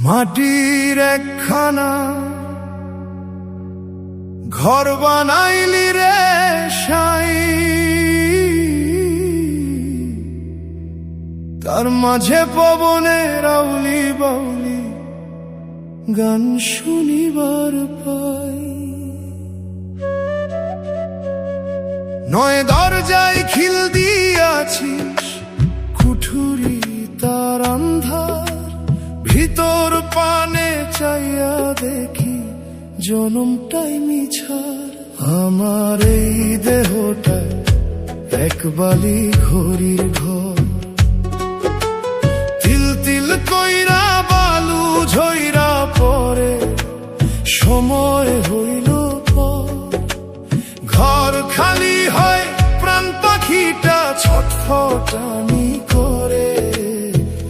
মাটির একখানা ঘর বানাইলি রে সাই, তার মাঝে পবনের আউলি বাউলি গান শুনিবার পাই। নয় দরজায় খিল দিয়াছিস কুঠুরি তার আন্ধার, ভিতর পানে চাইয়া দেখি জনমটাই মিছার। আমার এই দেহটা এক বালি ঘড়ির ঘর, তিল তিল কইরা বালু ঝইরা পরে সময় হইল পর। ঘর খালি হয় প্রাণ পাখিটা ছটফটানি করে,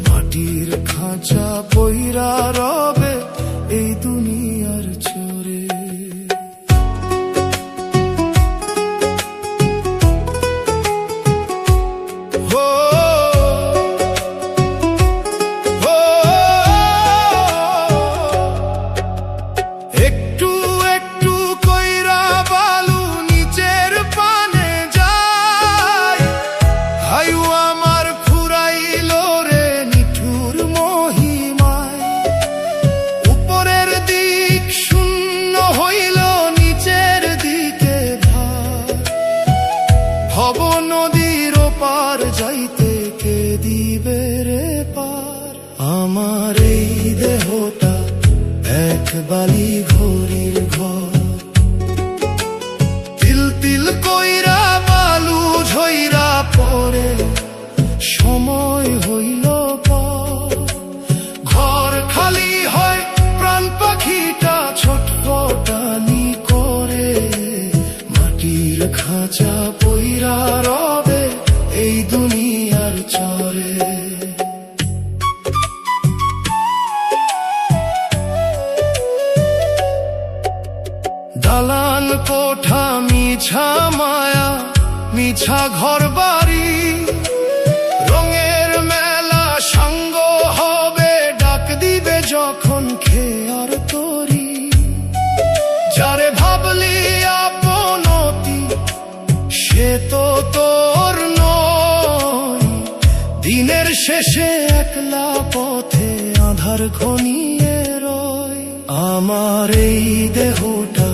মাটির খাঁচা পইরা রবে এই দুনিয়ার চরে। একটু একটু কইরা বালু নিচের পানে যায়, হাইও আমার ফুরাইল রে নিঠুর মহিমায়। উপরের দিক শূন্য হইল নিচের দিকে ভার, ভব নদীর ওপার যাইতে কে দিবে রে পার। আমার এই দেহটা এক বালি ঘড়ির ঘর, তিল তিল কইরা বালু ঝইরা পরে সময় হইল পর। ঘর খালি হয় প্রাণ পাখিটা ছটফটানি করে, মাটির খাঁচা পইরা রবে এই দুনিয়ার চরে। দালান কোঠা মিছা মায়া মিছা ঘর বাড়ি, রঙের মেলা সঙ্গ হবে ডাক দিবে যখন খেয়ার তরি। যারে ভাবলি আপনতি সে তো তোর নয়, দিনের শেষে একলা পথে আধার ঘনিয়ে রয়। আমার এই দেহটা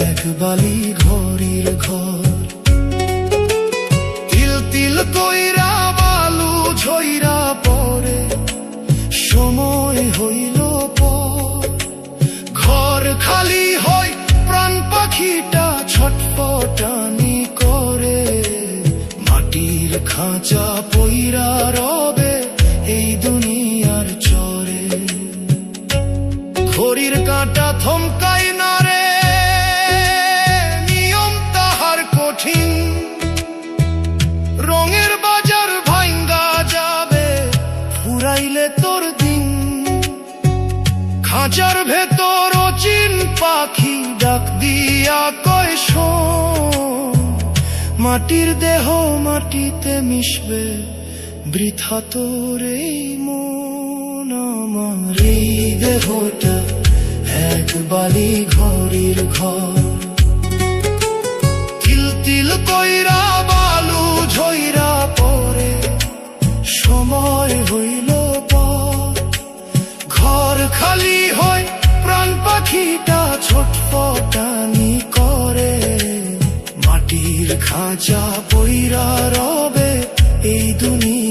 এক বালি ঘড়ির ঘর, তিল তিল কইরা বালু ঝইরা পরে সময় হইল পর। ঘর খালি হয় প্রাণ পাখিটা ছটফটানি করে, মাটির খাঁচা পইরা রবে এই দুনিয়ার চরে। ঘড়ির কাঁটা থমকাই না রে, নিয়ম তাহার কঠিন। রঙের বাজার ভাঙ্গা যাবে ফুরাইলে তোর দিন। খাঁচার ভেতর অচিন পাখি ডাক দিয়া কয় শোন, মাটির দেহ মাটিতে মিশবে বৃথা তোর এই মন। আমার এই দেহটা এক বালি ঘড়ির ঘর, তিল তিল কইরা বালু ঝইরা পরে সময় হইল পর। ঘর খালি হয় প্রাণ পাখিটা ছটফটানি করে, মাটির খাঁচা পইরা রবে এই দুনিয়া।